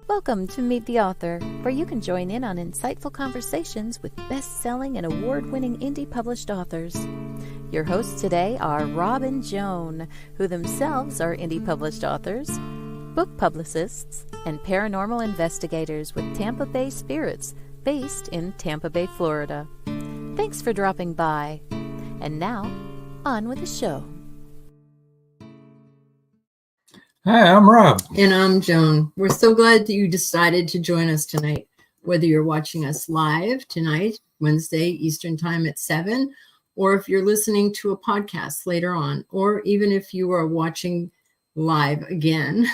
Welcome to Meet the Author, where you can join in on insightful conversations with best-selling and award-winning indie published authors. Your hosts today are Rob and Joan, who themselves are indie published authors, book publicists, and paranormal investigators with Tampa Bay Spirits, based in Tampa Bay, Florida. Thanks for dropping by. And now, on with the show. Hi, I'm Rob. And I'm Joan. We're so glad that you decided to join us tonight, whether you're watching us live tonight, Wednesday, Eastern Time at 7, or if you're listening to a podcast later on, or even if you are watching live again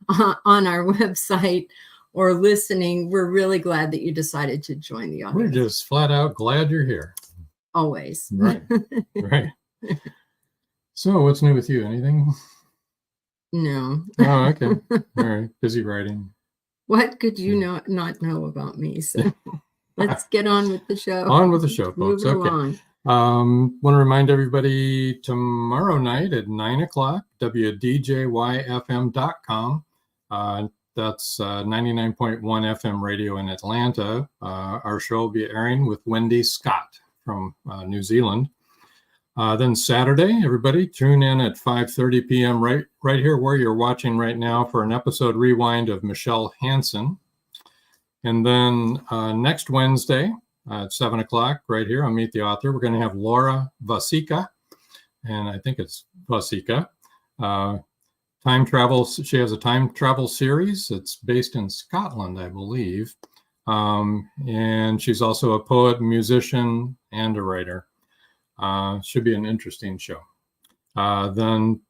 on our website or listening. We're really glad that you decided to join the audience. We're just flat out glad you're here. Always. Right. Right. So what's new with you? Anything? No. Oh, okay. All right. Busy writing. What could you not know about me? So let's get on with the show. On with the show, folks. Move Okay. along. Want to remind everybody tomorrow night at 9:00, WDJYFM.com. That's 99.1 FM radio in Atlanta. Our show will be airing with Wendy Scott from New Zealand. Then Saturday, everybody tune in at 5:30 p.m. right here where you're watching right now for an episode rewind of Michelle Hansen. And then next Wednesday at 7 o'clock right here on Meet the Author, we're going to have Laura Vasica, and I think it's Vasica. Time travel. She has a time travel series. It's based in Scotland, I believe. And she's also a poet, musician, and a writer. Should be an interesting show. Then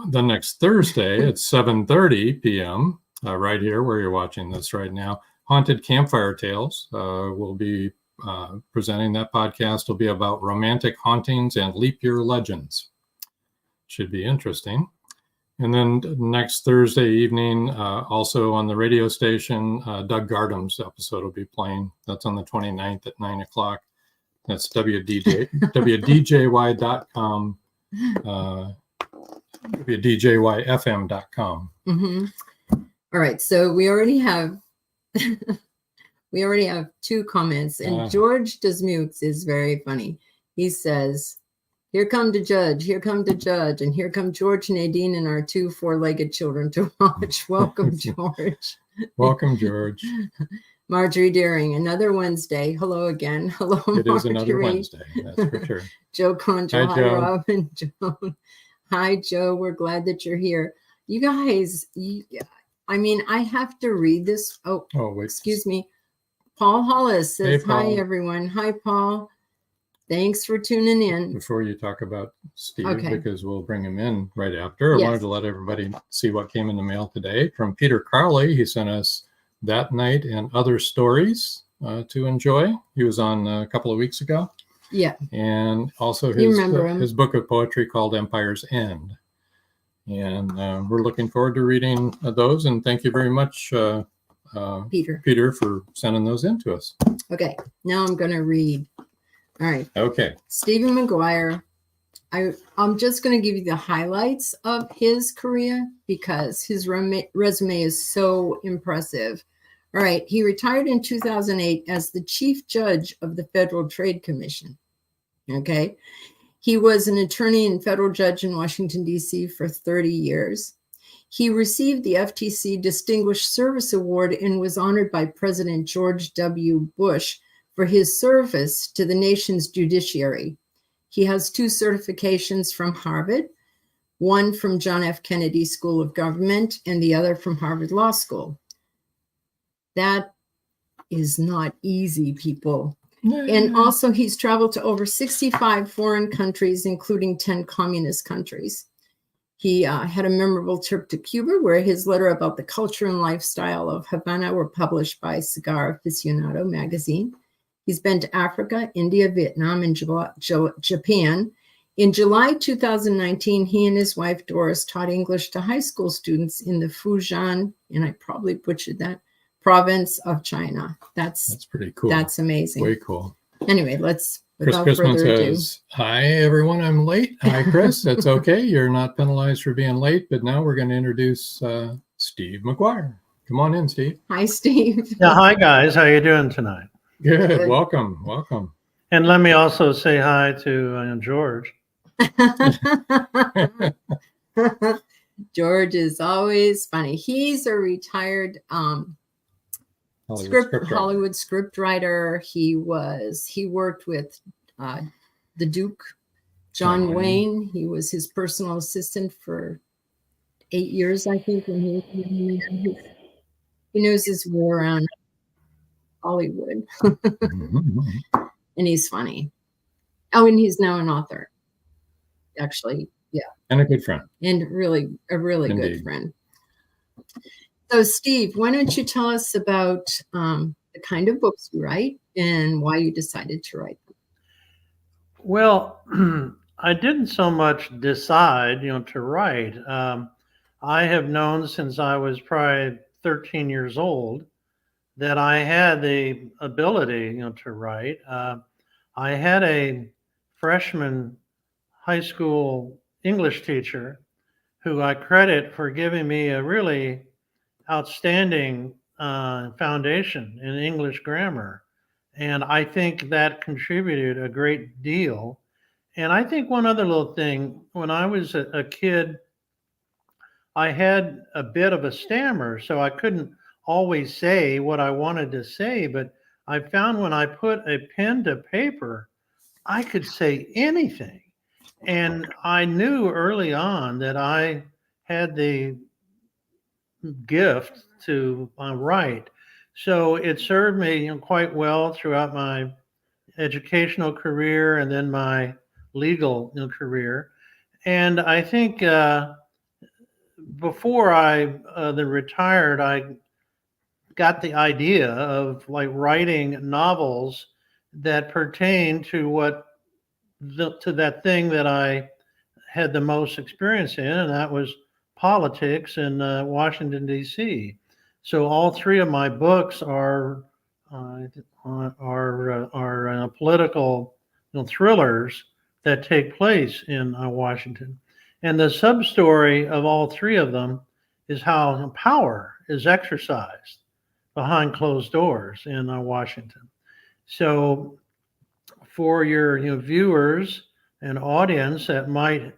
the next Thursday at 7:30 p.m. Right here where you're watching this right now, Haunted Campfire Tales will be presenting. That podcast will be about romantic hauntings and leap year legends. Should be interesting. And then next Thursday evening, also on the radio station, Doug Gardam's episode will be playing. That's on the 29th at 9 o'clock. That's WDJY.com, WDJYFM.com. Mm-hmm. All right. So we already have two comments, and George Desmukes is very funny. He says, "Here come the judge, here come the judge, and here come George, Nadine, and our two four-legged children to watch." Welcome, George. Welcome, George. Marjorie Deering, another Wednesday. Hello again. Hello, It Marjorie. is another Wednesday, that's for sure. Joe Conjo. Hi, Hi, Joe. Rob and Joan. Hi, Joe. We're glad that you're here. You guys, I have to read this. Oh, wait. Excuse me. Paul Hollis says, Hey, Paul. Hi, everyone. Hi, Paul. Thanks for tuning in. Before you talk about Steve, Okay. because we'll bring him in right after, I Yes. wanted to let everybody see what came in the mail today from Peter Crowley. He sent us That Night and Other Stories to enjoy. He was on a couple of weeks ago. Yeah. And also You remember him. his book of poetry called Empire's End. And we're looking forward to reading those. And thank you very much, Peter, for sending those in to us. Okay. Now I'm going to read. All right. Okay. Stephen McGuire. I'm just going to give you the highlights of his career because his resume is so impressive. All right. He retired in 2008 as the chief judge of the Federal Trade Commission. Okay. He was an attorney and federal judge in Washington, D.C. for 30 years. He received the FTC Distinguished Service Award and was honored by President George W. Bush for his service to the nation's judiciary. He has 2 certifications from Harvard, one from John F. Kennedy School of Government and the other from Harvard Law School. That is not easy, people. And also, he's traveled to over 65 foreign countries, including 10 communist countries. He had a memorable trip to Cuba, where his letter about the culture and lifestyle of Havana were published by Cigar Aficionado magazine. He's been to Africa, India, Vietnam, and Japan. In July 2019, he and his wife, Doris, taught English to high school students in the Fujian, and I probably butchered that, province of China. That's pretty cool. That's amazing. Way cool. Anyway, let's, Chris without Chrisman further ado. says, hi, everyone. I'm late. Hi, Chris. That's okay. You're not penalized for being late. But now we're going to introduce Steve McGuire. Come on in, Steve. Hi, Steve. Yeah, hi, guys. How you doing tonight? Good. Good. Welcome. Welcome. And let me also say hi to George. George is always funny. He's a retired Hollywood script writer. He worked with the Duke, John Wayne. He was his personal assistant for 8 years, I think. When he knows his way around Hollywood, and he's funny. Oh, and he's now an author. Actually, yeah, and a good friend, and a really Indeed. good friend. So, Steve, why don't you tell us about the kind of books you write and why you decided to write them? Well, I didn't so much decide, to write. I have known since I was probably 13 years old that I had the ability, to write. I had a freshman high school English teacher who I credit for giving me a really outstanding foundation in English grammar. And I think that contributed a great deal. And I think one other little thing, when I was a kid, I had a bit of a stammer, so I couldn't always say what I wanted to say. But I found when I put a pen to paper, I could say anything. And I knew early on that I had the gift to write. So it served me quite well throughout my educational career and then my legal career. And I think before I retired, I got the idea of writing novels that pertain to to that thing that I had the most experience in, and that was politics in Washington, D.C. So all 3 of my books are political thrillers that take place in Washington. And the sub-story of all 3 of them is how power is exercised behind closed doors in Washington. So for your viewers and audience that might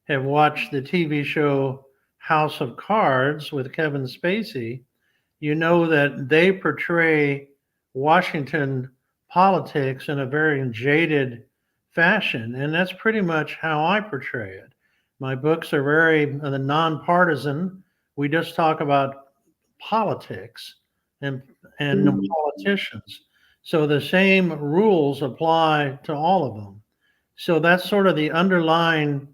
have watched the TV show House of Cards with Kevin Spacey, you know that they portray Washington politics in a very jaded fashion, and that's pretty much how I portray it. My books are very nonpartisan. We just talk about politics and politicians. So the same rules apply to all of them. So that's sort of the underlying,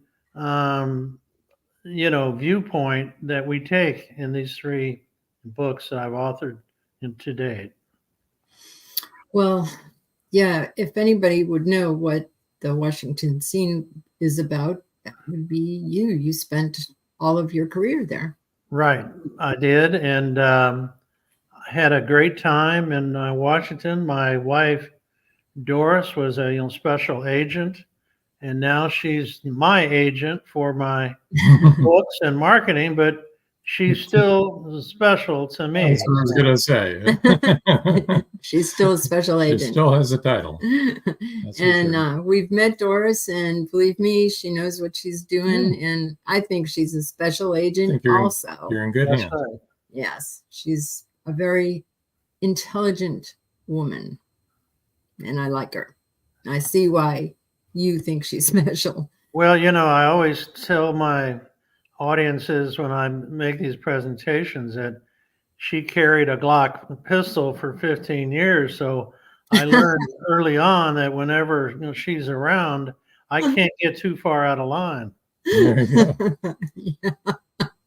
viewpoint that we take in these 3 books that I've authored to date. Well, yeah, if anybody would know what the Washington scene is about, that would be you. You spent all of your career there. Right, I did, and I had a great time in Washington. My wife, Doris, was a special agent, and now she's my agent for my books and marketing, but she's still special to me. That's what I was going to say. She's still a special She agent. still has a title. That's for And sure. we've met Doris, and believe me, she knows what she's doing. And I think she's a special I agent think you're also. you're in good That's hands. right. Yes, she's a very intelligent woman, and I like her. I see why you think she's special. Well, I always tell my audiences when I make these presentations that she carried a Glock pistol for 15 years. So I learned early on that whenever she's around, I can't get too far out of line. There you go.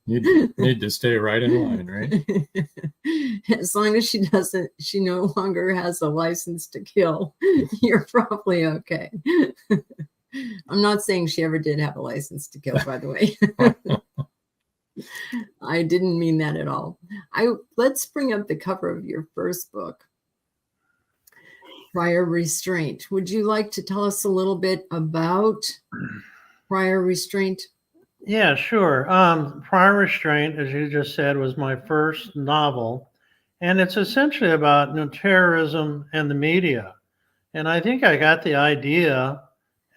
You need to stay right in line, right? As long as she no longer has a license to kill, you're probably okay. I'm not saying she ever did have a license to kill, by the way. I didn't mean that at all. Let's bring up the cover of your first book, Prior Restraint. Would you like to tell us a little bit about Prior Restraint? Yeah, sure. Prior Restraint, as you just said, was my first novel, and it's essentially about terrorism and the media. And I think I got the idea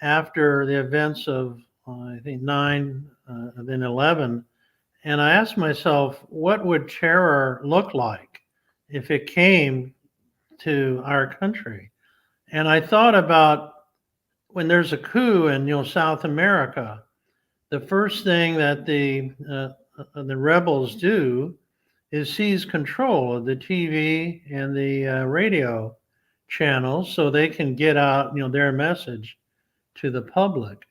after the events of, I think, 9, then 11. And I asked myself, what would terror look like if it came to our country? And I thought about when there's a coup in South America, the first thing that the rebels do is seize control of the TV and the radio channels so they can get out their message to the public.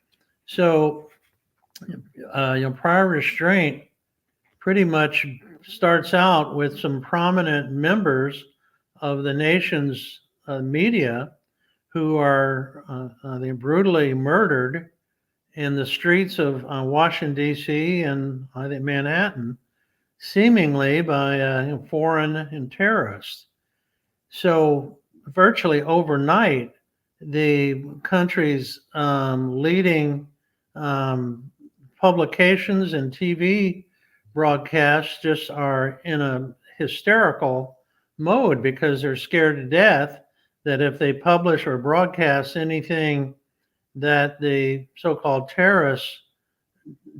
So Prior Restraint pretty much starts out with some prominent members of the nation's media who are brutally murdered in the streets of Washington, D.C. and I think Manhattan, seemingly by foreign and terrorists. So virtually overnight, the country's leading publications and TV broadcasts just are in a hysterical mode because they're scared to death that if they publish or broadcast anything that the so-called terrorists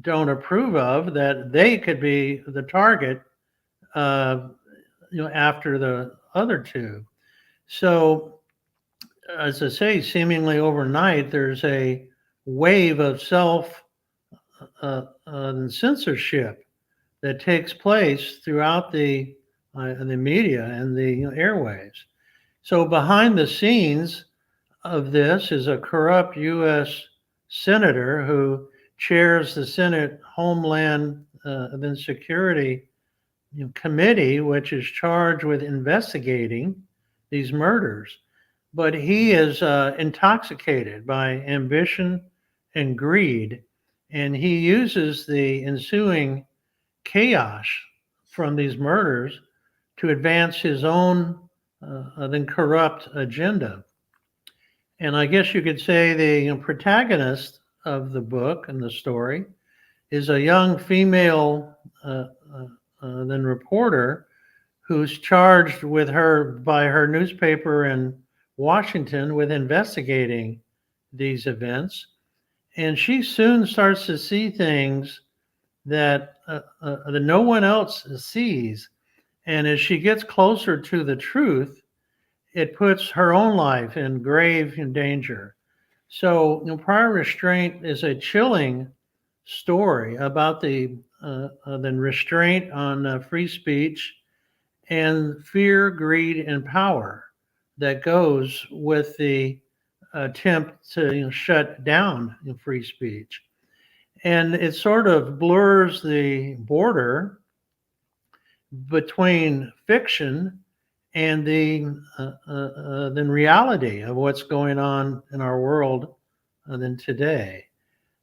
don't approve of, that they could be the target after the other two. So as I say, seemingly overnight, there's a wave of censorship that takes place throughout the media and the airwaves. So behind the scenes of this is a corrupt U.S. senator who chairs the Senate Homeland and Security Committee, which is charged with investigating these murders. But he is intoxicated by ambition and greed, and he uses the ensuing chaos from these murders to advance his own then corrupt agenda. And I guess you could say the protagonist of the book and the story is a young female then reporter who's charged with by her newspaper in Washington with investigating these events. And she soon starts to see things that no one else sees. And as she gets closer to the truth, it puts her own life in grave danger. So Prior Restraint is a chilling story about the restraint on free speech and fear, greed, and power that goes with the attempt to shut down free speech. And it sort of blurs the border between fiction and the reality of what's going on in our world than today.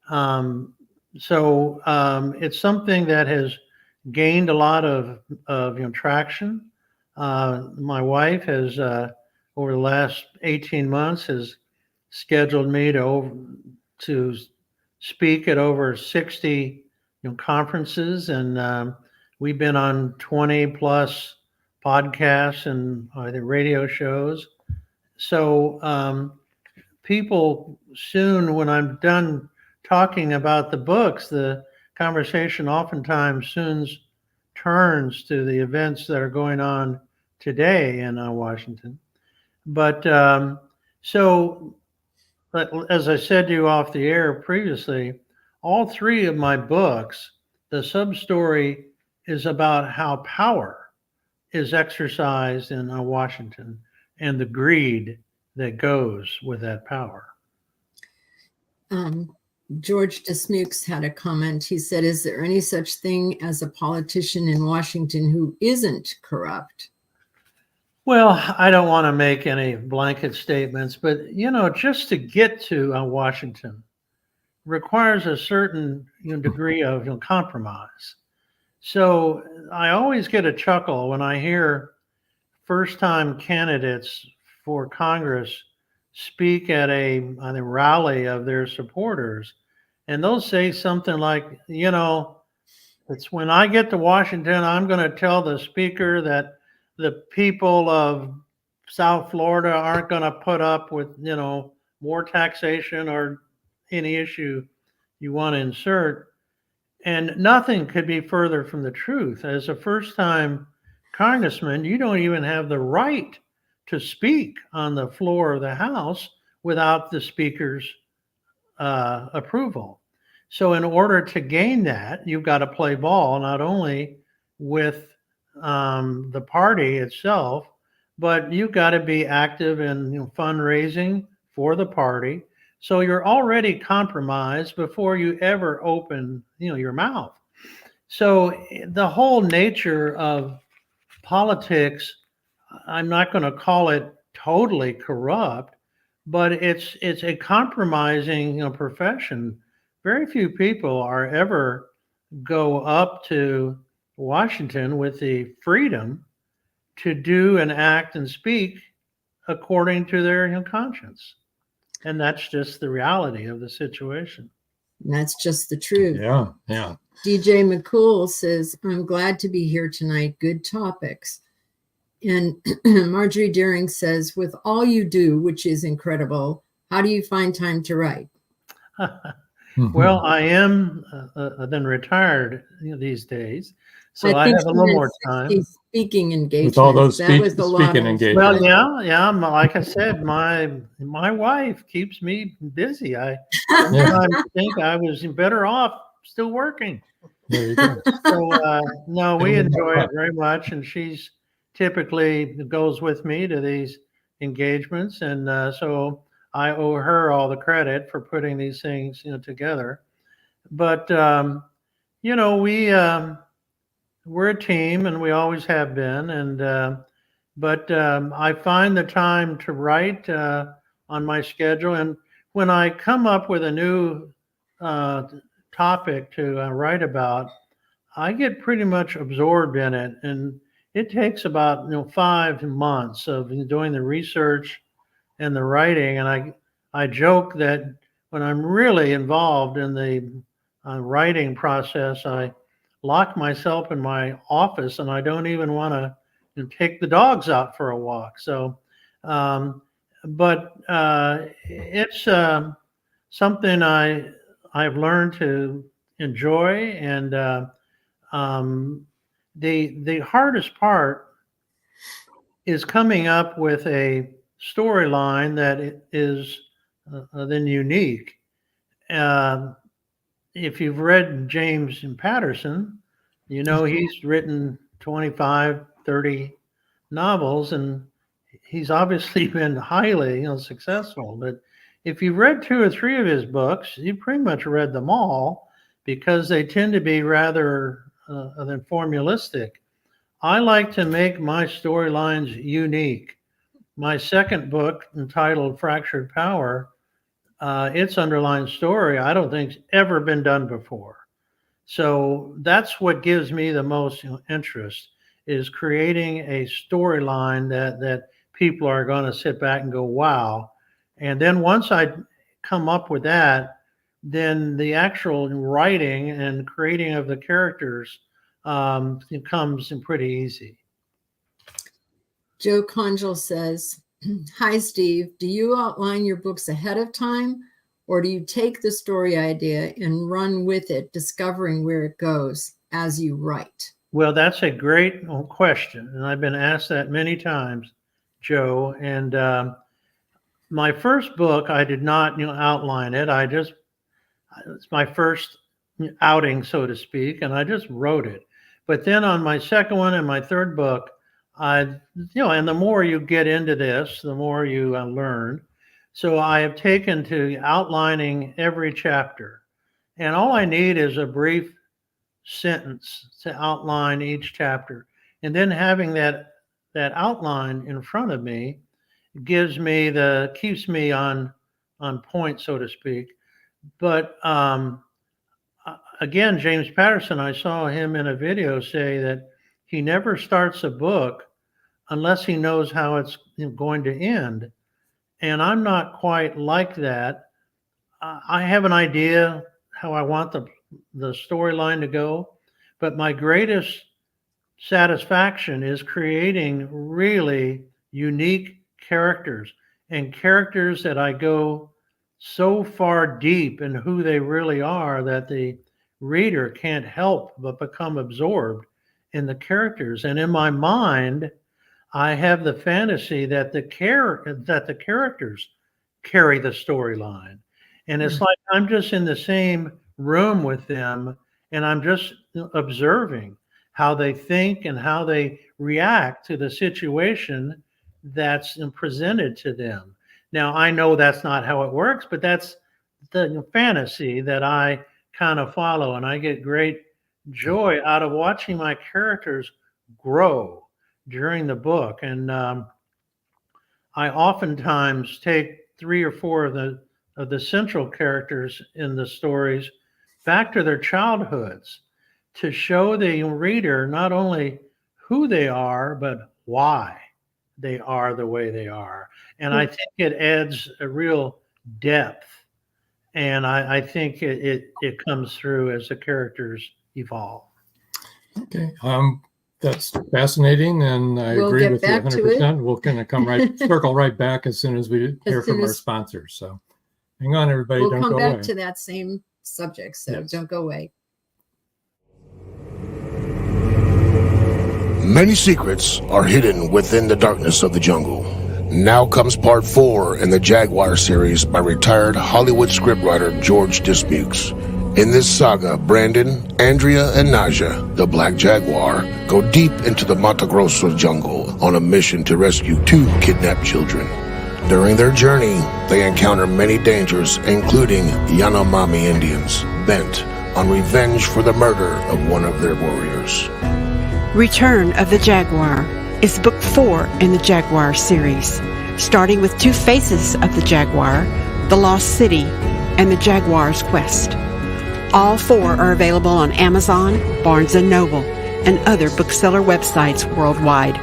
So it's something that has gained a lot of traction. My wife has, over the last 18 months, has scheduled me to speak at over 60 conferences, and We've been on 20 plus podcasts and the radio shows. So people soon, when I'm done talking about the books, the conversation oftentimes soon turns to the events that are going on today in Washington. But as I said to you off the air previously, all three of my books, the sub-story is about how power is exercised in Washington and the greed that goes with that power. George Desmukes had a comment. He said, is there any such thing as a politician in Washington who isn't corrupt? Well, I don't want to make any blanket statements, but, just to get to Washington requires a certain degree of compromise. So I always get a chuckle when I hear first-time candidates for Congress speak at a rally of their supporters, and they'll say something like, it's when I get to Washington, I'm going to tell the speaker that the people of South Florida aren't going to put up with, more taxation or any issue you want to insert. And nothing could be further from the truth. As a first-time congressman, you don't even have the right to speak on the floor of the House without the speaker's approval. So in order to gain that, you've got to play ball, not only with the party itself, but you've got to be active in fundraising for the party. So you're already compromised before you ever open, your mouth. So the whole nature of politics, I'm not going to call it totally corrupt, but it's a compromising profession. Very few people are ever go up to Washington with the freedom to do and act and speak according to their conscience. And that's just the reality of the situation. And that's just the truth. Yeah. DJ McCool says, I'm glad to be here tonight. Good topics. And Marjorie Deering says, with all you do, which is incredible, how do you find time to write? Well, I am then retired these days, so I have a little more time. Speaking engagements. With all those speaking engagements. Well, yeah. Like I said, my wife keeps me busy. I think I was better off still working. There you go. So no, we enjoy it very much, and she's typically goes with me to these engagements, and so I owe her all the credit for putting these things together. But we're a team, and we always have been. And but I find the time to write on my schedule, and when I come up with a new topic to write about, I get pretty much absorbed in it, and it takes about 5 months of doing the research and the writing. And I joke that when I'm really involved in the writing process, I lock myself in my office and I don't even want to take the dogs out for a walk. So, but it's something I've learned to enjoy. And the hardest part is coming up with a storyline that is then unique. If you've read James Patterson, he's written 25, 30 novels, and he's obviously been highly successful. But if you've read 2 or 3 of his books, you've pretty much read them all, because they tend to be rather than formulistic. I like to make my storylines unique. My second book, entitled Fractured Power, its underlying story, I don't think, has ever been done before. So that's what gives me the most interest, is creating a storyline that people are going to sit back and go, wow. And then once I come up with that, then the actual writing and creating of the characters it comes in pretty easy. Joe Conjal says, hi, Steve. Do you outline your books ahead of time, or do you take the story idea and run with it, discovering where it goes as you write? Well, that's a great question, and I've been asked that many times, Joe. And my first book, I did not outline it. It's my first outing, so to speak, and I just wrote it. But then on my second one and my third book, and the more you get into this, the more you learn. So I have taken to outlining every chapter, and all I need is a brief sentence to outline each chapter. And then having that outline in front of me keeps me on point, so to speak. But again, James Patterson, I saw him in a video say that he never starts a book unless he knows how it's going to end. And I'm not quite like that. I have an idea how I want the storyline to go, but my greatest satisfaction is creating really unique characters, and characters that I go so far deep in who they really are that the reader can't help but become absorbed in the characters. And in my mind, I have the fantasy that the characters carry the storyline. And it's like I'm just in the same room with them, and I'm just observing how they think and how they react to the situation that's presented to them. Now, I know that's not how it works, but that's the fantasy that I kind of follow, and I get great joy out of watching my characters grow during the book. And I oftentimes take 3 or 4 of the central characters in the stories back to their childhoods to show the reader not only who they are, but why they are the way they are. And I think it adds a real depth. And I think it comes through as the characters evolve. Okay. That's fascinating, and I agree with you 100%. We'll kind of circle right back as soon as we hear from our sponsors. So hang on, everybody. We'll don't come go back away. to that same subject, so Yes. Don't go away. Many secrets are hidden within the darkness of the jungle. Now comes part 4 in the Jaguar series by retired Hollywood scriptwriter George Dismukes. In this saga, Brandon, Andrea, and Naja, the Black Jaguar, go deep into the Mato Grosso jungle on a mission to rescue 2 kidnapped children. During their journey, they encounter many dangers, including Yanomami Indians, bent on revenge for the murder of one of their warriors. Return of the Jaguar is book 4 in the Jaguar series, starting with 2 faces of the Jaguar, the Lost City, and the Jaguar's Quest. All 4 are available on Amazon, Barnes & Noble, and other bookseller websites worldwide.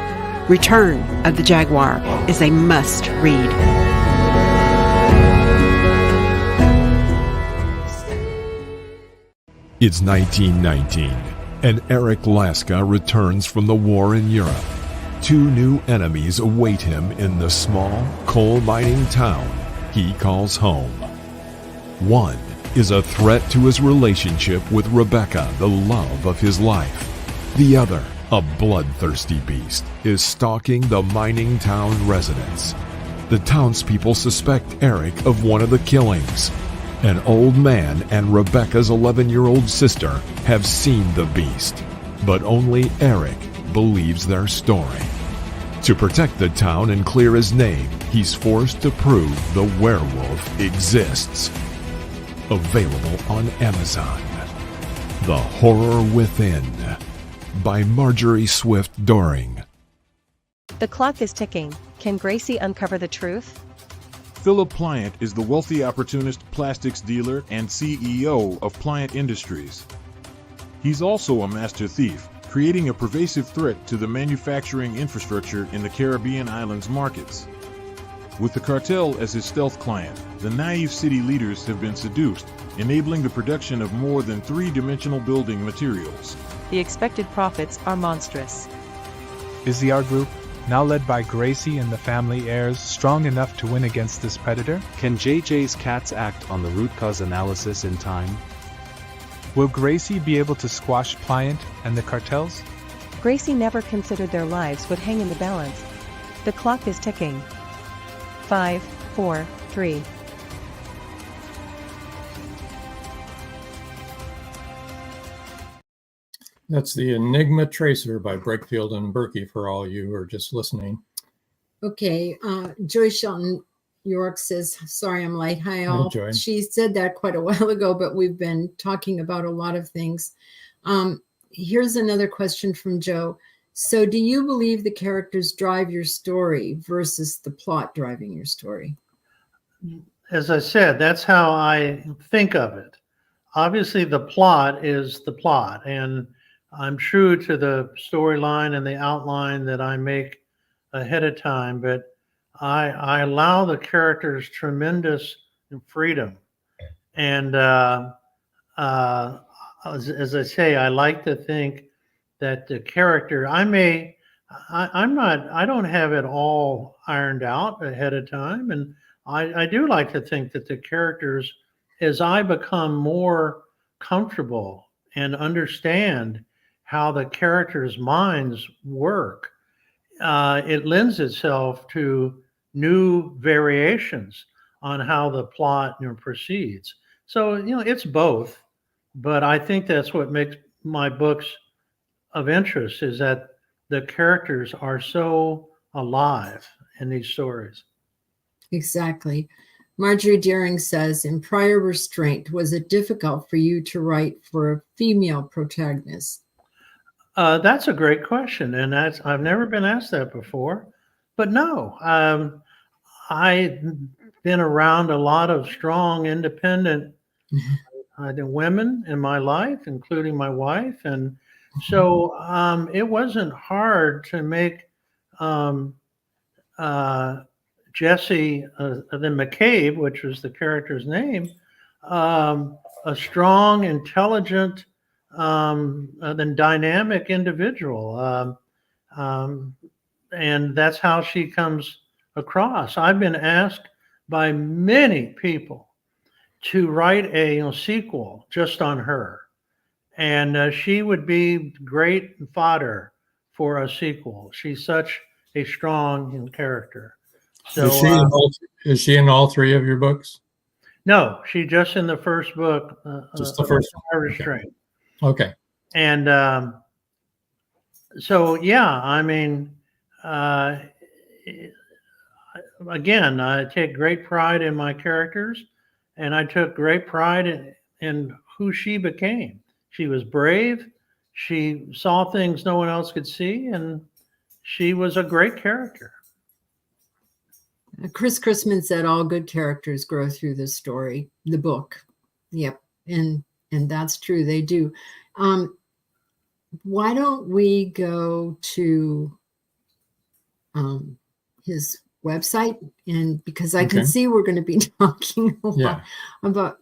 Return of the Jaguar is a must-read. It's 1919, and Eric Laska returns from the war in Europe. 2 new enemies await him in the small, coal-mining town he calls home. One is a threat to his relationship with Rebecca, the love of his life. The other, a bloodthirsty beast, is stalking the mining town residents. The townspeople suspect Eric of one of the killings. An old man and Rebecca's 11-year-old sister have seen the beast, but only Eric believes their story. To protect the town and clear his name, he's forced to prove the werewolf exists. Available on Amazon. The Horror Within by Marjorie Swift Doring. The clock is ticking. Can Gracie uncover the truth? Philip Pliant is the wealthy opportunist plastics dealer and CEO of Pliant Industries. He's also a master thief, creating a pervasive threat to the manufacturing infrastructure in the Caribbean islands markets. With the cartel as his stealth client, the naive city leaders have been seduced, enabling the production of more than 3-dimensional building materials. The expected profits are monstrous. Is the art group, now led by Gracie and the family heirs, strong enough to win against this predator? Can JJ's cats act on the root cause analysis in time? Will Gracie be able to squash Pliant and the cartels? Gracie never considered their lives would hang in the balance. The clock is ticking. 5, 4, 3. That's The Enigma Tracer by Breakfield and Berkey for all you who are just listening. Okay. Joy Shelton York says, sorry, I'm late. Hi, all. Joy. She said that quite a while ago, but we've been talking about a lot of things. Here's another question from Joe. So do you believe the characters drive your story versus the plot driving your story? As I said, that's how I think of it. Obviously, the plot is the plot, and I'm true to the storyline and the outline that I make ahead of time, but I allow the characters tremendous freedom. And as I say, I like to think that the character, I don't have it all ironed out ahead of time. And I do like to think that the characters, as I become more comfortable and understand how the characters' minds work, it lends itself to new variations on how the plot proceeds. So, it's both, but I think that's what makes my books of interest, is that the characters are so alive in these stories. Exactly. Marjorie Deering says, in Prior Restraint, was it difficult for you to write for a female protagonist? That's a great question, and I've never been asked that before. But no, I've been around a lot of strong, independent women in my life, including my wife, and so it wasn't hard to make Jesse, then McCabe, which was the character's name, a strong, intelligent, then dynamic individual. And that's how she comes across. I've been asked by many people to write a sequel just on her. And she would be great fodder for a sequel. She's such a strong character. So, is she in all three of your books? No, she just in the first book. Just the first one. Restraint. Okay. And so, yeah, I mean, again, I take great pride in my characters, and I took great pride in who she became. She was brave. She saw things no one else could see, and she was a great character. Chris Chrisman said all good characters grow through the story, the book. Yep. And that's true. They do. Why don't we go to his website? And because I can see we're going to be talking a lot about,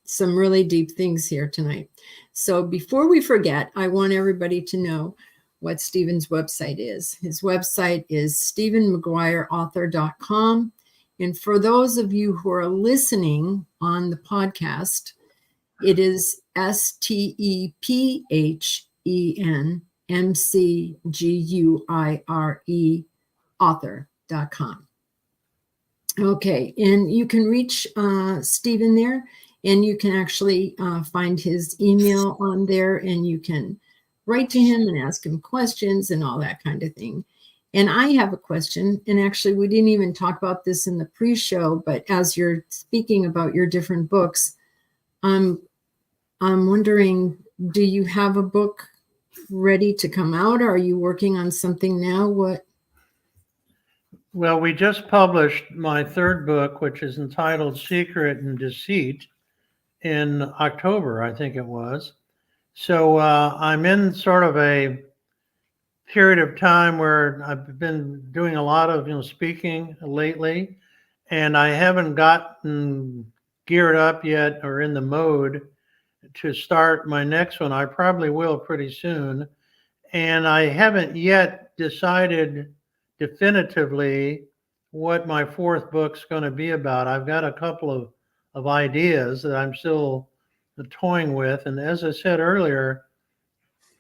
some really deep things here tonight. So before we forget, I want everybody to know what Stephen's website is. His website is StephenMcGuireAuthor.com. And for those of you who are listening on the podcast, it is StephenMcGuire author.com. Okay, and you can reach Stephen there, and you can actually find his email on there, and you can write to him and ask him questions and all that kind of thing. And I have a question, and actually we didn't even talk about this in the pre-show, but as you're speaking about your different books, I'm wondering, do you have a book ready to come out? Or are you working on something now? What? Well, we just published my third book, which is entitled Secret and Deceit, in October, I think it was. So I'm in sort of a period of time where I've been doing a lot of speaking lately, and I haven't gotten geared up yet or in the mode to start my next one. I probably will pretty soon. And I haven't yet decided definitively what my fourth book's going to be about. I've got a couple of ideas that I'm still toying with. And as I said earlier,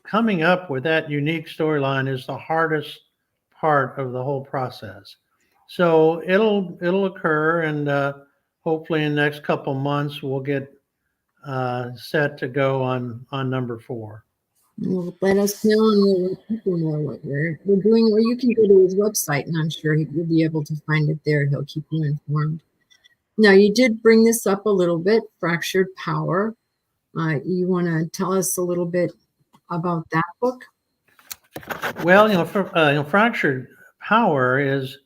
coming up with that unique storyline is the hardest part of the whole process. So it'll occur, and hopefully in the next couple months we'll get set to go on number 4. Well, let us know, and we'll let people know what we're doing. Or you can go to his website, and I'm sure you'll be able to find it there. He'll keep you informed. Now, you did bring this up a little bit, fractured power. You want to tell us a little bit about that book? Well, fractured power is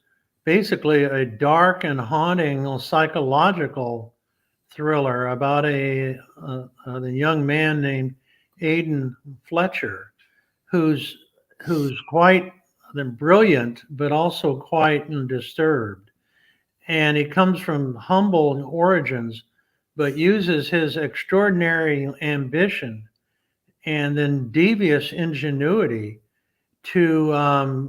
basically a dark and haunting psychological thriller about the young man named Aiden Fletcher, who's quite brilliant, but also quite disturbed. And he comes from humble origins, but uses his extraordinary ambition and then devious ingenuity to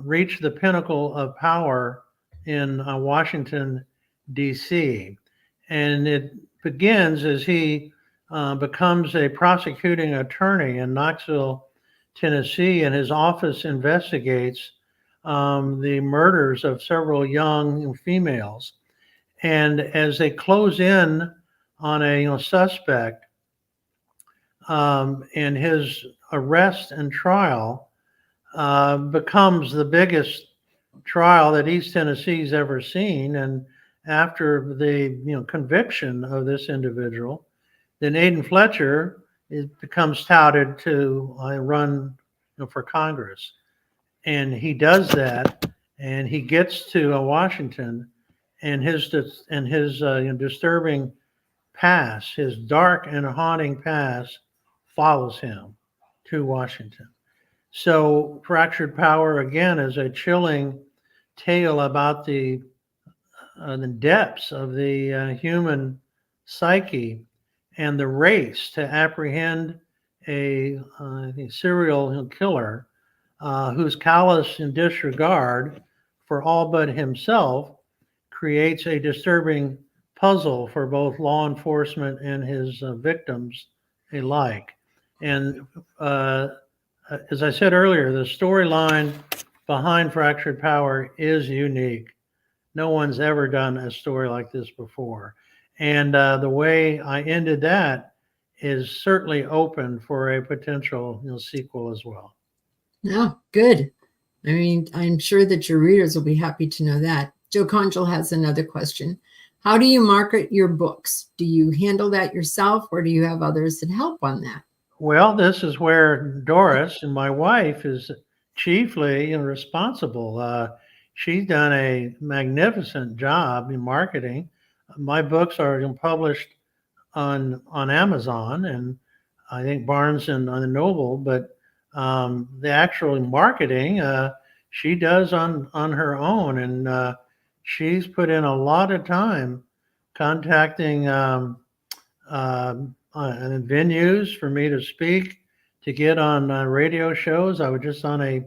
reach the pinnacle of power in Washington, D.C. And it begins as he becomes a prosecuting attorney in Knoxville, Tennessee, and his office investigates the murders of several young females. And as they close in on a suspect, and his arrest and trial becomes the biggest trial that East Tennessee's ever seen. And after the conviction of this individual, then Aiden Fletcher becomes touted to run for Congress, and he does that, and he gets to Washington, and his disturbing past, his dark and haunting past, follows him to Washington. So Fractured Power, again, is a chilling tale about the depths of the human psyche and the race to apprehend a serial killer whose callous disregard for all but himself creates a disturbing puzzle for both law enforcement and his victims alike. And as I said earlier, the storyline behind Fractured Power is unique. No one's ever done a story like this before. And the way I ended that is certainly open for a potential sequel as well. Oh, good. I mean, I'm sure that your readers will be happy to know that. Joe Conchel has another question. How do you market your books? Do you handle that yourself, or do you have others that help on that? Well, this is where Doris, and my wife, is chiefly responsible. She's done a magnificent job in marketing. My books are published on Amazon and I think Barnes and Noble, but the actual marketing she does on her own, and she's put in a lot of time contacting venues for me to speak, to get on radio shows. I was just on an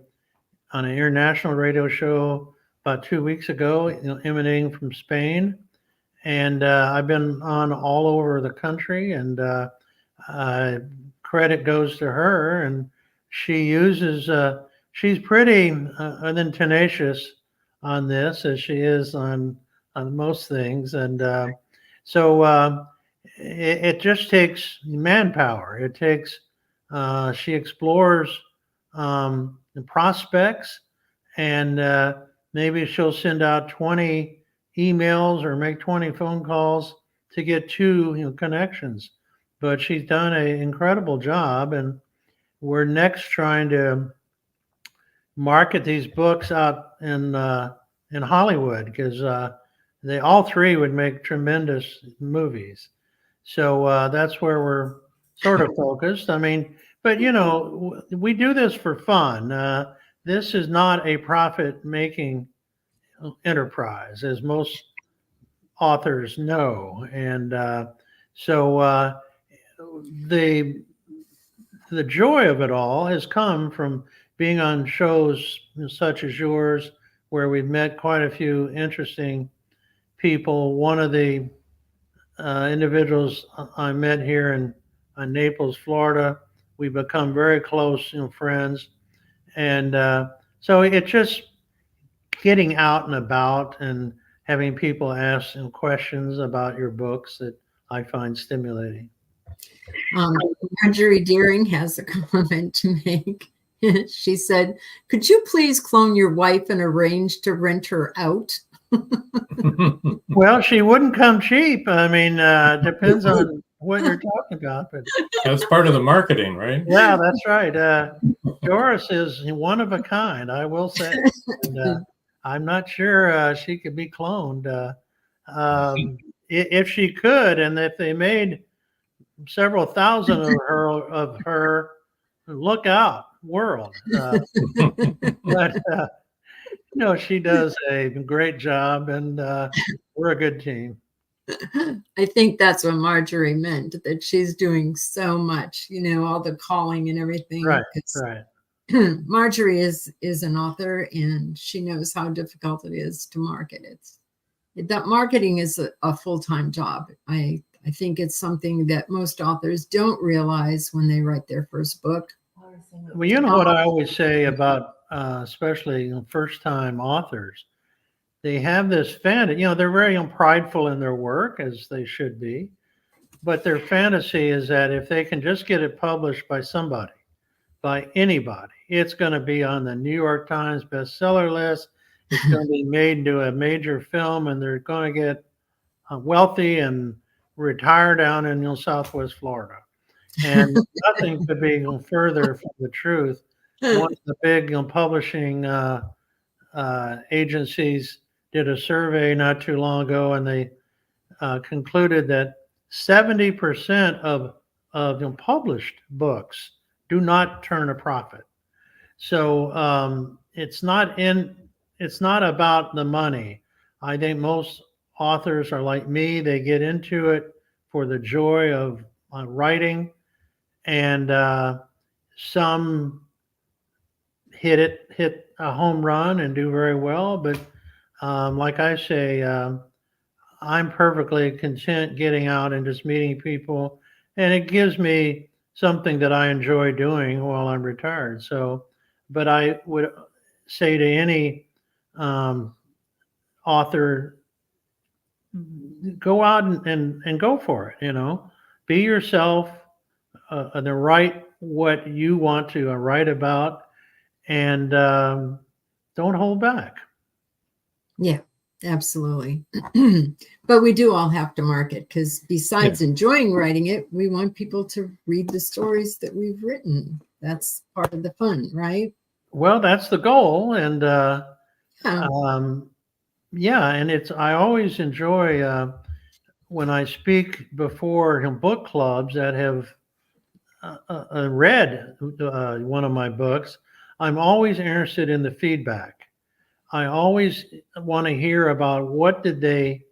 international radio show about 2 weeks ago, emanating from Spain, and I've been on all over the country. And credit goes to her, and she uses. She's pretty tenacious on this, as she is on most things, and so. It just takes manpower. It takes, she explores the prospects, and maybe she'll send out 20 emails or make 20 phone calls to get 2 connections. But she's done an incredible job, and we're next trying to market these books out in Hollywood, because they all 3 would make tremendous movies. So that's where we're sort of focused. I mean, but we do this for fun. This is not a profit-making enterprise, as most authors know. And so the joy of it all has come from being on shows such as yours, where we've met quite a few interesting people. One of the individuals I met here in Naples, Florida, we become very close, friends. And so it's just getting out and about and having people ask some questions about your books that I find stimulating. Marjorie Deering has a comment to make. She said, "Could you please clone your wife and arrange to rent her out?" Well, she wouldn't come cheap. I mean, depends on what you're talking about. But That's part of the marketing, right? yeah, that's right. Doris is one of a kind, I will say. And, I'm not sure she could be cloned. If she could, and if they made several thousand of her, look out, world. But she does a great job, and we're a good team. I think that's what Marjorie meant, that she's doing so much, all the calling and everything. Right, right. Marjorie is an author, and she knows how difficult it is to market. That marketing is a full-time job. I think it's something that most authors don't realize when they write their first book. Well, you know what I always say about especially first-time authors, they have this fantasy. They're very prideful in their work, as they should be, but their fantasy is that if they can just get it published by somebody, by anybody, it's going to be on the New York Times bestseller list. It's going to be made into a major film, and they're going to get wealthy and retire down in Southwest Florida. And nothing could be further from the truth. One of the big publishing agencies did a survey not too long ago, and they concluded that 70% of published books do not turn a profit. So it's not about the money. I think most authors are like me. They get into it for the joy of writing, and some hit a home run and do very well. But like I say, I'm perfectly content getting out and just meeting people, and it gives me something that I enjoy doing while I'm retired. So, but I would say to any author, go out and go for it. Be yourself, and write what you want to write about, and don't hold back. Yeah, absolutely. But we do all have to market, because besides enjoying writing it, we want people to read the stories that we've written. That's part of the fun, right? Well, that's the goal. And and I always enjoy when I speak before book clubs that have read one of my books. I'm always interested in the feedback. I always want to hear about what did they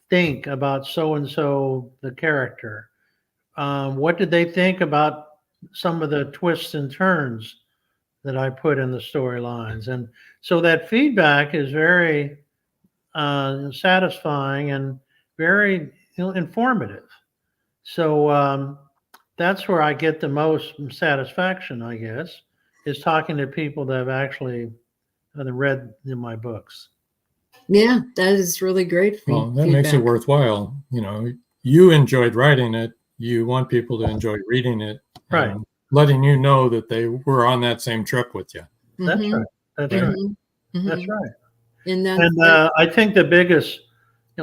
think about so-and-so, the character. What did they think about some of the twists and turns that I put in the storylines? And so that feedback is very satisfying and very informative. So that's where I get the most satisfaction, I guess, is talking to people that have actually read in my books. Yeah, that is really great. Well, that makes it worthwhile. You enjoyed writing it. You want people to enjoy reading it. Right. Letting you know that they were on that same trip with you. That's right. That's right. Mm-hmm. That's right. And I think the biggest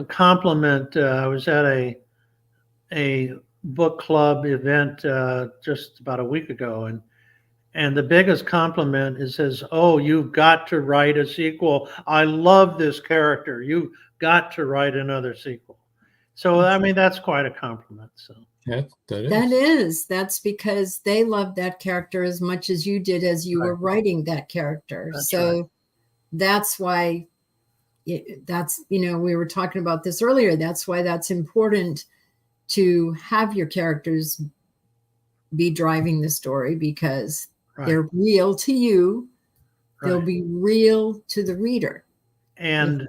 compliment, I was at a book club event just about a week ago, and the biggest compliment says, "Oh, you've got to write a sequel. I love this character. You've got to write another sequel." So, I mean, that's quite a compliment. So yeah, that is. That's because they love that character as much as you did as you were writing that character. That's why we were talking about this earlier. That's why that's important to have your characters be driving the story because Right. they're real to you. They'll Right. be real to the reader. And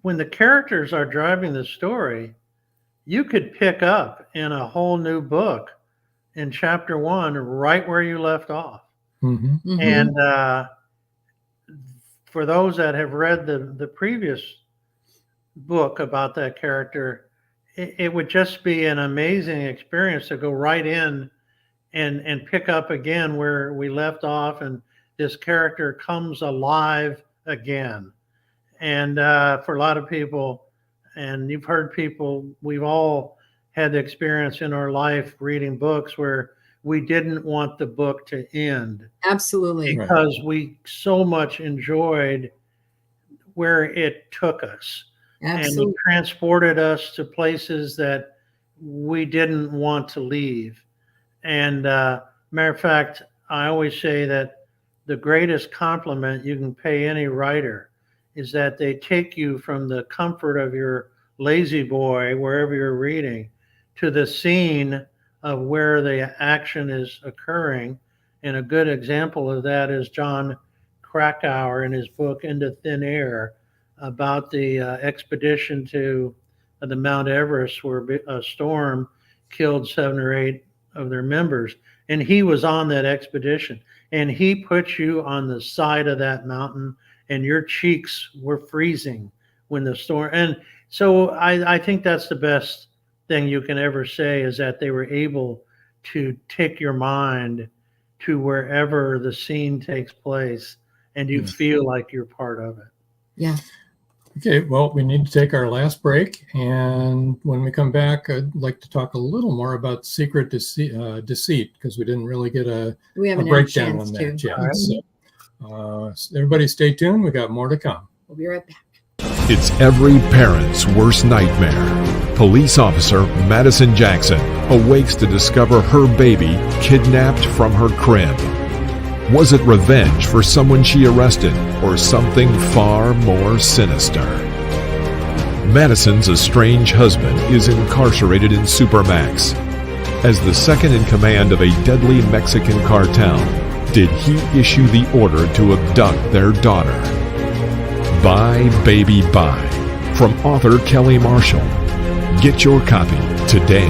when the characters are driving the story, you could pick up in a whole new book in chapter 1 right where you left off. Mm-hmm. And for those that have read the previous book about that character, it would just be an amazing experience to go right in and pick up again where we left off, and this character comes alive again. And for a lot of people, and you've heard people, we've all had the experience in our life reading books where we didn't want the book to end. Absolutely. Because we so much enjoyed where it took us. Absolutely. And it transported us to places that we didn't want to leave. And matter of fact, I always say that the greatest compliment you can pay any writer is that they take you from the comfort of your lazy boy, wherever you're reading, to the scene of where the action is occurring. And a good example of that is John Krakauer in his book Into Thin Air, about the expedition to the Mount Everest, where a storm killed 7 or 8 of their members. And he was on that expedition, and he put you on the side of that mountain, and your cheeks were freezing when the storm. And so I think that's the best thing you can ever say, is that they were able to take your mind to wherever the scene takes place, and you feel like you're part of it. Yeah. Okay, well, we need to take our last break. And when we come back, I'd like to talk a little more about secret deceit, because we didn't really get a breakdown on that yet. Right. So, everybody stay tuned. We got more to come. We'll be right back. It's every parent's worst nightmare. Police officer Madison Jackson awakes to discover her baby kidnapped from her crib. Was it revenge for someone she arrested, or something far more sinister? Madison's estranged husband is incarcerated in Supermax. As the second in command of a deadly Mexican cartel, did he issue the order to abduct their daughter? Bye, Baby, Bye, from author Kelly Marshall. Get your copy today.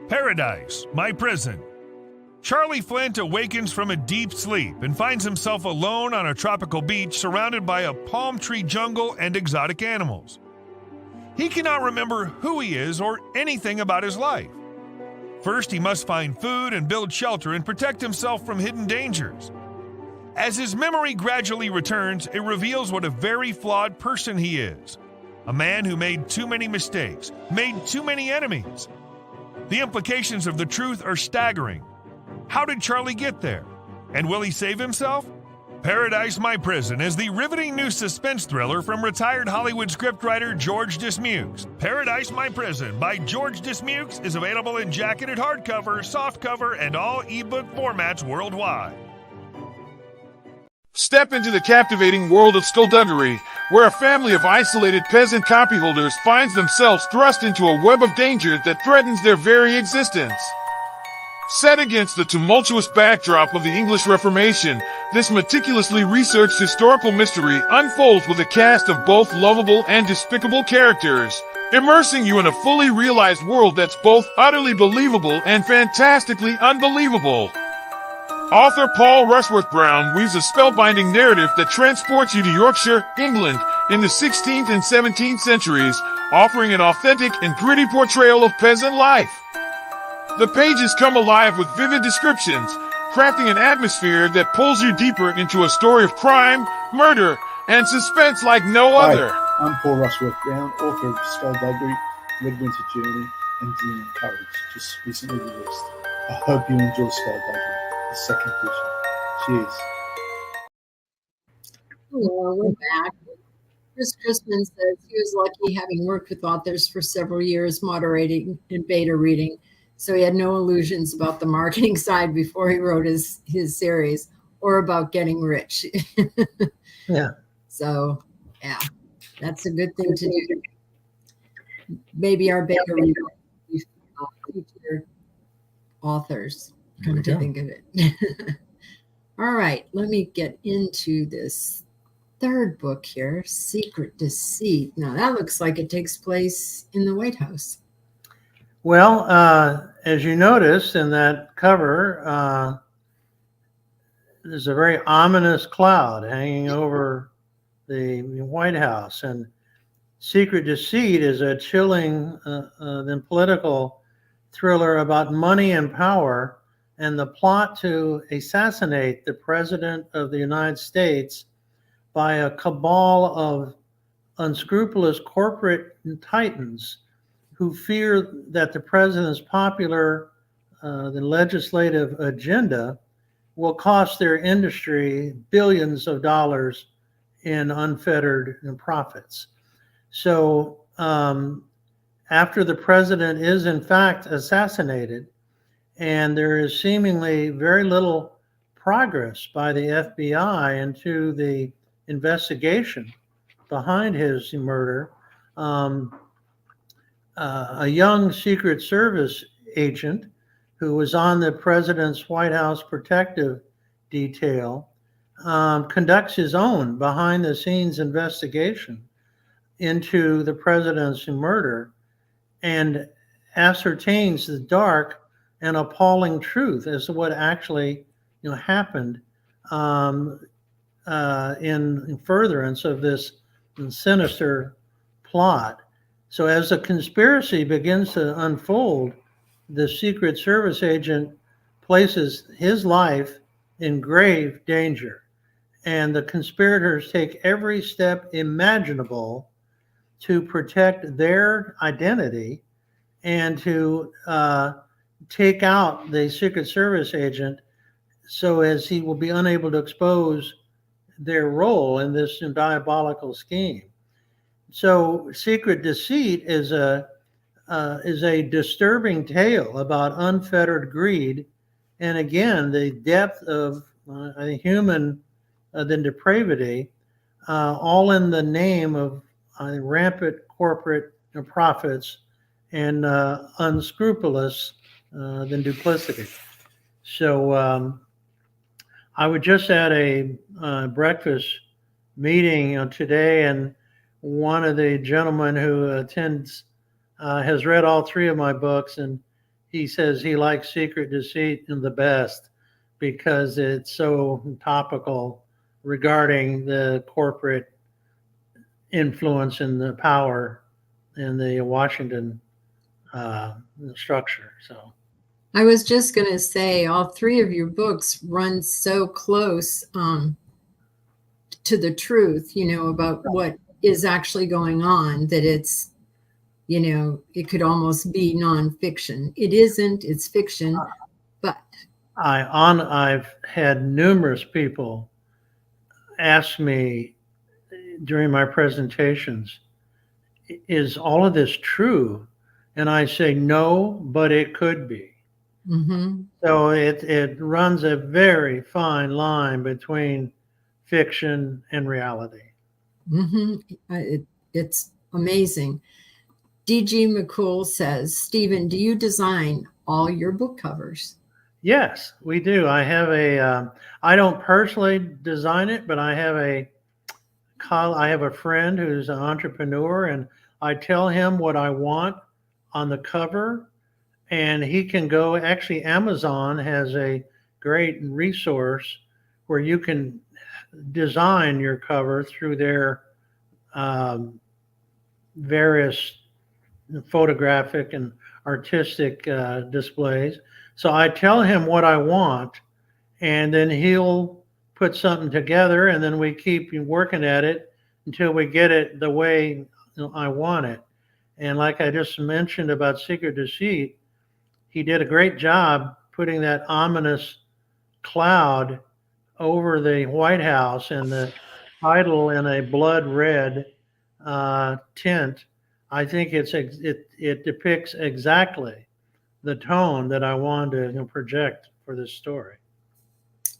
Paradise, my prison. Charlie Flint awakens from a deep sleep and finds himself alone on a tropical beach surrounded by a palm tree jungle and exotic animals. He cannot remember who he is or anything about his life. First, he must find food and build shelter and protect himself from hidden dangers. As his memory gradually returns, it reveals what a very flawed person he is. A man who made too many mistakes, made too many enemies. The implications of the truth are staggering. How did Charlie get there? And will he save himself? Paradise, My Prison is the riveting new suspense thriller from retired Hollywood scriptwriter George Dismukes. Paradise, My Prison by George Dismukes is available in jacketed hardcover, softcover, and all ebook formats worldwide. Step into the captivating world of skullduggery, where a family of isolated peasant copyholders finds themselves thrust into a web of danger that threatens their very existence. Set against the tumultuous backdrop of the English Reformation, this meticulously researched historical mystery unfolds with a cast of both lovable and despicable characters, immersing you in a fully realized world that's both utterly believable and fantastically unbelievable. Author Paul Rushworth Brown weaves a spellbinding narrative that transports you to Yorkshire, England, in the 16th and 17th centuries, offering an authentic and gritty portrayal of peasant life. The pages come alive with vivid descriptions, crafting an atmosphere that pulls you deeper into a story of crime, murder, and suspense like no other. Hi, I'm Paul Rushworth Brown, author of Skullduggery, Red Winter Journey, and Demon Courage, just recently released. I hope you enjoy Skullduggery, the second edition. Cheers. Hello, we're back. Chris Chrisman says he was lucky, having worked with authors for several years, moderating and beta reading, so he had no illusions about the marketing side before he wrote his series or about getting rich. Yeah. So, yeah, that's a good thing to do. maybe our bigger featured authors, come to think of it. All right, let me get into this third book here, Secret Deceit. Now, that looks like it takes place in the White House. Well, as you notice in that cover, there's a very ominous cloud hanging over the White House. And Secret Deceit is a chilling political thriller about money and power and the plot to assassinate the President of the United States by a cabal of unscrupulous corporate titans who fear that the president's popular the legislative agenda will cost their industry billions of dollars in unfettered profits. So after the president is in fact assassinated, and there is seemingly very little progress by the FBI into the investigation behind his murder, a young Secret Service agent who was on the president's White House protective detail conducts his own behind-the-scenes investigation into the president's murder and ascertains the dark and appalling truth as to what actually happened in furtherance of this sinister plot. So as the conspiracy begins to unfold, the Secret Service agent places his life in grave danger, and the conspirators take every step imaginable to protect their identity and to take out the Secret Service agent so as he will be unable to expose their role in this diabolical scheme. So Secret Deceit is a disturbing tale about unfettered greed, and again, the depth of human depravity, all in the name of rampant corporate profits and unscrupulous duplicity. So I was just at a breakfast meeting today, and one of the gentlemen who attends has read all three of my books, and he says he likes Secret Deceit the best because it's so topical regarding the corporate influence and the power in the Washington structure. So I was just going to say, all three of your books run so close to the truth, about what is actually going on, that it's, it could almost be nonfiction. It isn't, it's fiction, but. I've had numerous people ask me during my presentations, is all of this true? And I say, no, but it could be. Mm-hmm. So it runs a very fine line between fiction and reality. Mm-hmm. It's amazing. D.G. McCool says, Stephen, do you design all your book covers? Yes, we do. I have I don't personally design it, but I have a friend who's an entrepreneur, and I tell him what I want on the cover, and he can go. Actually, Amazon has a great resource where you can design your cover through their various photographic and artistic displays. So I tell him what I want, and then he'll put something together, and then we keep working at it until we get it the way I want it. And like I just mentioned about Secret Deceit, he did a great job putting that ominous cloud over the White House and the title in a blood red tint. I think it depicts exactly the tone that I wanted to project for this story.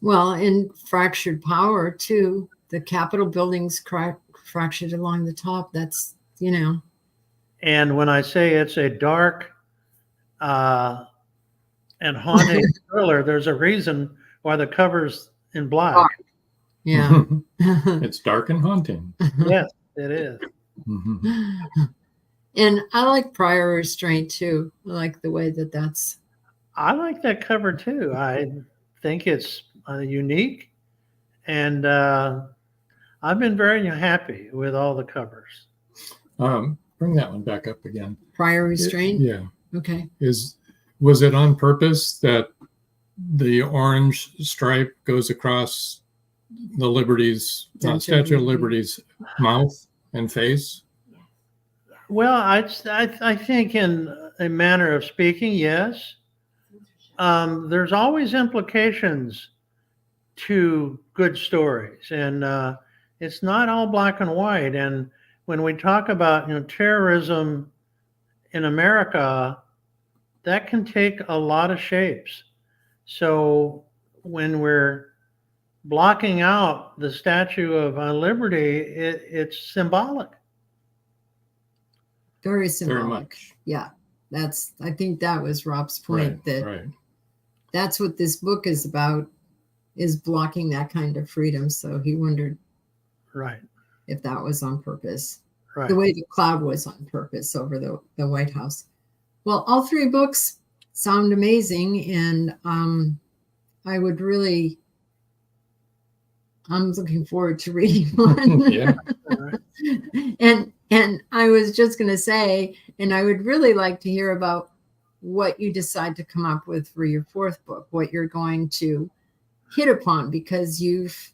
Well, in Fractured Power too, the Capitol buildings fractured along the top. That's, And when I say it's a dark and haunting thriller, there's a reason why the cover's in black. Dark. Yeah. It's dark and haunting. Yes, it is. And I like Prior Restraint too. I like the way that that's. I like that cover too. I think it's unique, and I've been very happy with all the covers. Bring that one back up again. Prior Restraint? Yeah. Okay. Was it on purpose that the orange stripe goes across the Liberty's Statue of Liberty's mouth and face? Well, I think in a manner of speaking, yes. There's always implications to good stories, and it's not all black and white. And when we talk about terrorism in America, that can take a lot of shapes. So when we're blocking out the Statue of Liberty, it's symbolic. Very symbolic. Very much. Yeah. I think that was Rob's point, that's what this book is about, is blocking that kind of freedom. So he wondered if that was on purpose. The way the cloud was on purpose over the White House. Well, all three books sound amazing, and I'm looking forward to reading one. Yeah. And I was just going to say, and I would really like to hear about what you decide to come up with for your fourth book, what you're going to hit upon, because you've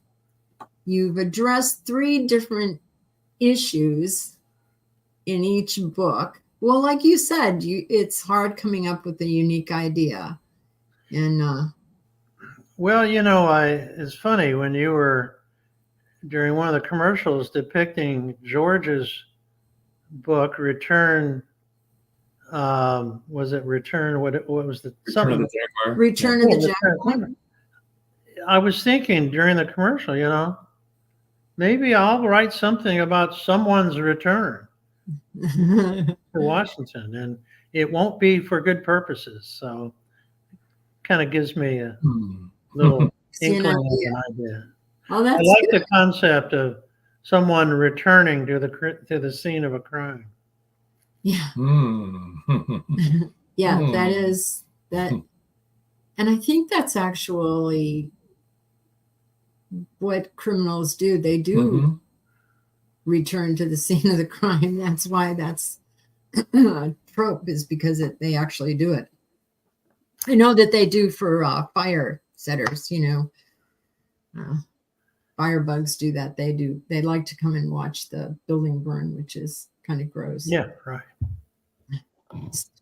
addressed three different issues in each book. Well, like you said, it's hard coming up with a unique idea. And well, it's funny when you were during one of the commercials depicting George's book, Return. Was it Return? What was the Return of the Jaguar? Return of the Jaguar. I was thinking during the commercial, maybe I'll write something about someone's return to Washington, and it won't be for good purposes. So kind of gives me a little inkling of an idea. Oh, that's I like good. the concept of someone returning to the scene of a crime. Yeah. Yeah, that is that. And I think that's actually what criminals do. They do return to the scene of the crime. That's why that's a trope, is because they actually do it. I know that they do for fire setters, firebugs do that. They like to come and watch the building burn, which is kind of gross. Yeah, right.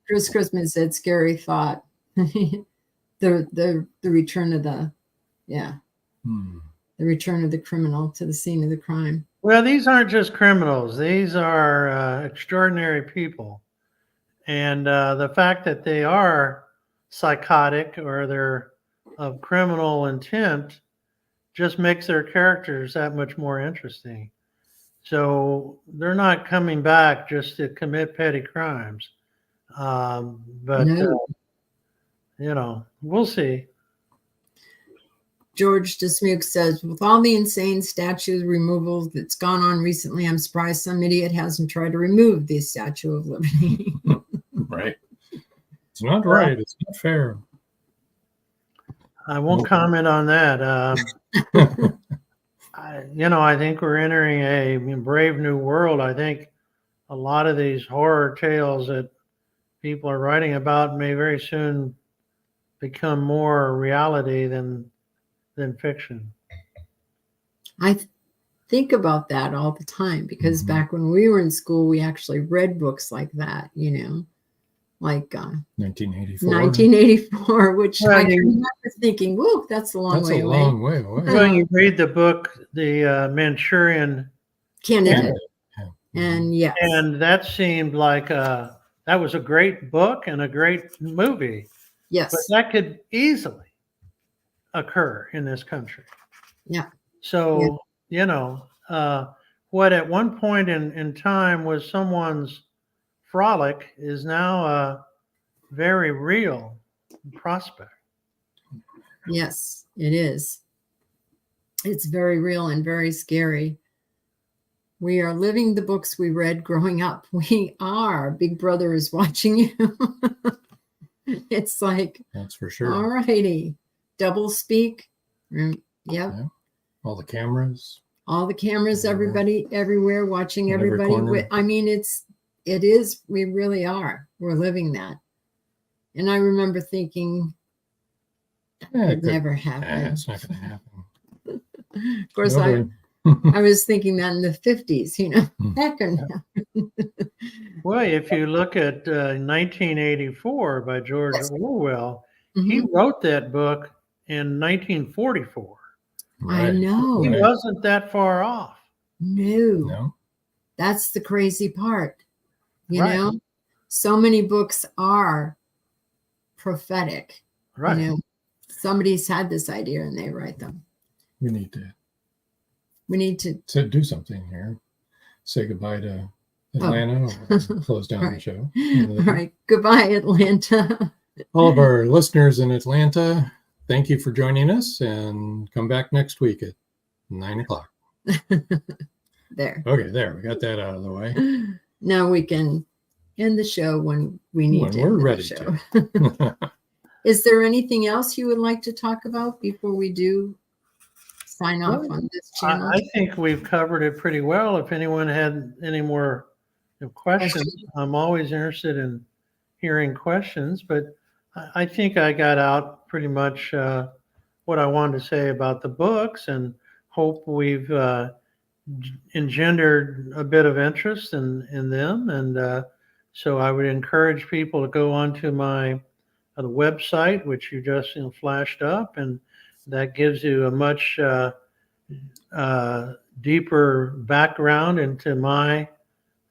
Chris Christmas said, "Scary thought." the return of the return of the criminal to the scene of the crime. Well, these aren't just criminals; these are extraordinary people, and the fact that they are psychotic or they're of criminal intent just makes their characters that much more interesting. So they're not coming back just to commit petty crimes. But, we'll see. George Dismuke says, with all the insane statue removals that's gone on recently, I'm surprised some idiot hasn't tried to remove the Statue of Liberty. Right. It's not right. It's not fair. I won't comment on that. I think we're entering a brave new world. I think a lot of these horror tales that people are writing about may very soon become more reality than fiction. I think about that all the time, because back when we were in school, we actually read books like that, like 1984, which I remember thinking, whoa, that's a long way away. That's a long way away. When you read the book, the Manchurian Candidate. And yes. And that seemed like that was a great book and a great movie. Yes. But that could easily occur in this country. Yeah. So, what at one point in time was someone's frolic is now a very real prospect. Yes, it is. It's very real and very scary. We are living the books we read growing up. We are. Big Brother is watching you. It's like, that's for sure. All righty. Double speak. Yep. Yeah. All the cameras. All the cameras, everybody, everywhere, watching in everybody. I mean, it is, we really are. We're living that. And I remember thinking, that could never happen. It's not going to happen. Of course, I was thinking that in the 50s, that couldn't happen. Well, if you look at 1984 by George Orwell, he wrote that book in 1944. I know. He wasn't that far off. No. That's the crazy part. You know, so many books are prophetic. Right. You know, somebody's had this idea and they write them. We need to do something here. Say goodbye to Atlanta or close down the show. All right. Goodbye, Atlanta. All of our listeners in Atlanta, thank you for joining us, and come back next week at 9:00. There. Okay, there. We got that out of the way. Now we can end the show when we need to. We're ready to. Is there anything else you would like to talk about before we do sign off on this channel? I think we've covered it pretty well. If anyone had any more questions, I'm always interested in hearing questions, but I think I got out pretty much what I wanted to say about the books, and hope we've engendered a bit of interest in them. And so I would encourage people to go onto my the website, which you just flashed up, and that gives you a much deeper background into my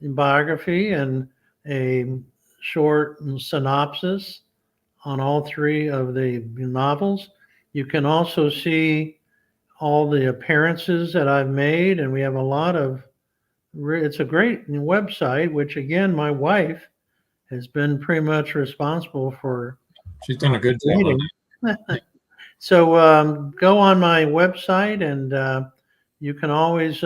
biography and a short synopsis on all three of the novels. You can also see all the appearances that I've made, and we have a lot of, it's a great website, which again, my wife has been pretty much responsible for. She's done a good job. So go on my website, and you can always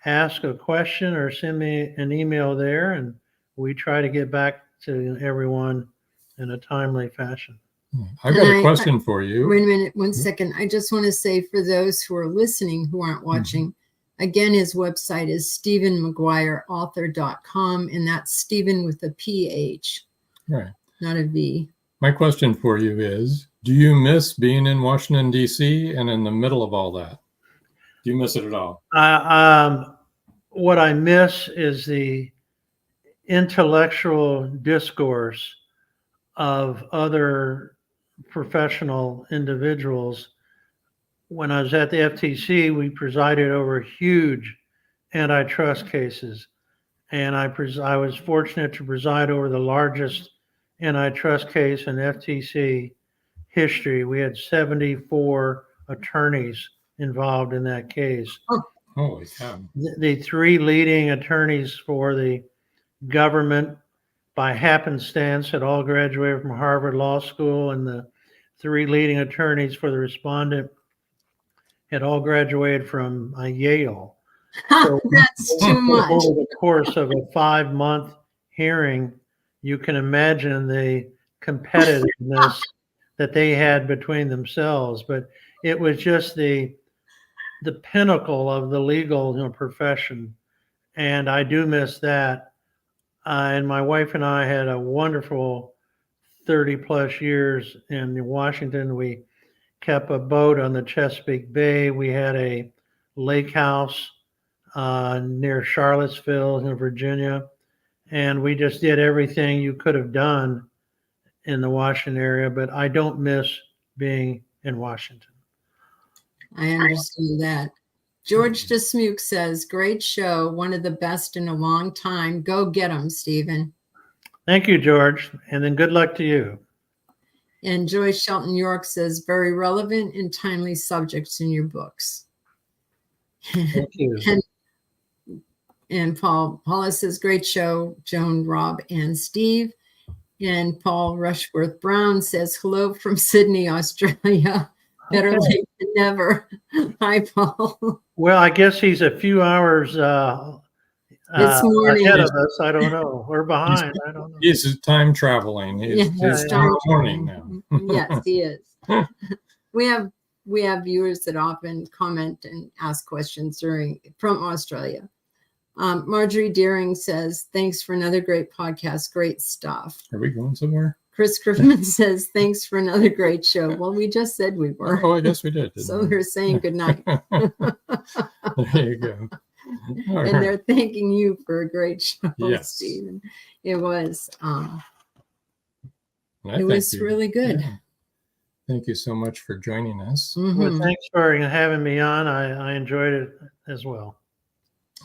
ask a question or send me an email there, and we try to get back to everyone in a timely fashion. I've got a question for you. Wait a minute, 1 second. I just want to say, for those who are listening who aren't watching, again, his website is StephenMcGuireAuthor.com, and that's Stephen with a PH, right, not a V. My question for you is, do you miss being in Washington, D.C. and in the middle of all that? Do you miss it at all? What I miss is the intellectual discourse of other professional individuals. When I was at the FTC, we presided over huge antitrust cases, and I was fortunate to preside over the largest antitrust case in FTC history. We had 74 attorneys involved in that case. Holy cow. The three leading attorneys for the government by happenstance had all graduated from Harvard Law School, and the three leading attorneys for the respondent had all graduated from Yale. So that's too much. Over the course of a 5-month hearing, you can imagine the competitiveness that they had between themselves. But it was just the pinnacle of the legal profession, and I do miss that. And my wife and I had a wonderful 30-plus years in Washington. We kept a boat on the Chesapeake Bay. We had a lake house near Charlottesville in Virginia. And we just did everything you could have done in the Washington area. But I don't miss being in Washington. I understand that. George DeSmuke says, great show, one of the best in a long time. Go get them, Stephen. Thank you, George. And then good luck to you. And Joyce Shelton York says, very relevant and timely subjects in your books. Thank you. And And Paula says, great show, Joan, Rob, and Steve. And Paul Rushworth Brown says, hello from Sydney, Australia. Better late than never. Hi, Paul. Well, I guess he's a few hours it's morning. ahead of us. I don't know. Or behind. I don't know. He's time traveling. It's time morning now. Yes, he is. We have viewers that often comment and ask questions from Australia. Marjorie Deering says, thanks for another great podcast. Great stuff. Are we going somewhere? Chris Griffin says, thanks for another great show. Well, we just said we were. Oh, I guess we did. So we're saying good night. There you go. And they're thanking you for a great show, yes. Stephen. It was really good. Yeah. Thank you so much for joining us. Mm-hmm. Well, thanks for having me on. I enjoyed it as well.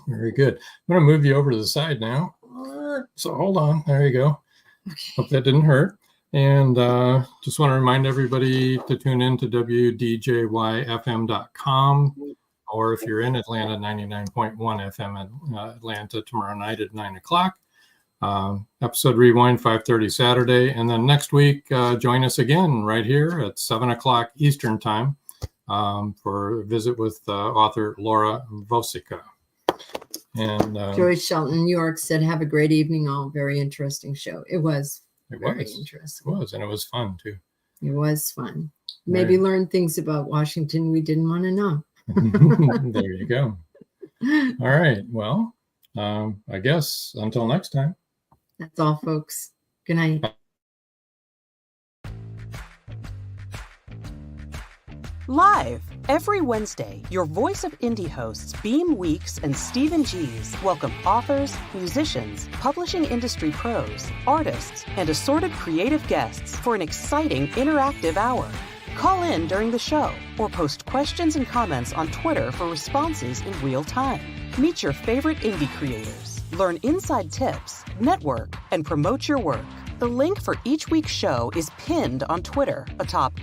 Very good. I'm going to move you over to the side now. So hold on. There you go. Okay. Hope that didn't hurt. And just want to remind everybody to tune in to WDJYFM.com, or if you're in Atlanta, 99.1 FM in Atlanta tomorrow night at 9 o'clock. Episode Rewind, 5:30 Saturday. And then next week, join us again right here at 7 o'clock Eastern Time for a visit with author Laura Vosica. And Joyce Shelton, New York, said, have a great evening all. Very interesting show. It was very interesting. It was, and it was fun too. It was fun. Maybe learn things about Washington we didn't want to know. There you go. All right. Well, I guess until next time. That's all, folks. Good night. Live every Wednesday, your Voice of Indie hosts Beam Weeks and Stephen Gees welcome authors, musicians, publishing industry pros, artists, and assorted creative guests for an exciting interactive hour. Call in during the show or post questions and comments on Twitter for responses in real time. Meet your favorite indie creators, learn inside tips, network, and promote your work. The link for each week's show is pinned on Twitter atop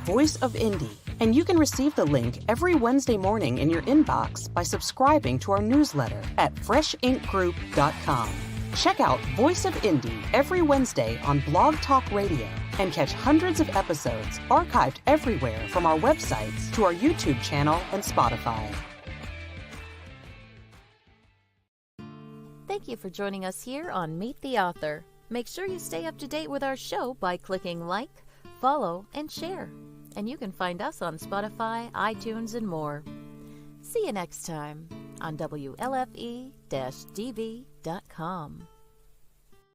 @VoiceOfIndie. And you can receive the link every Wednesday morning in your inbox by subscribing to our newsletter at freshinkgroup.com. Check out Voice of Indie every Wednesday on Blog Talk Radio and catch hundreds of episodes archived everywhere from our websites to our YouTube channel and Spotify. Thank you for joining us here on Meet the Author. Make sure you stay up to date with our show by clicking like, follow, and share. And you can find us on Spotify, iTunes, and more. See you next time on WLFE-DV.com.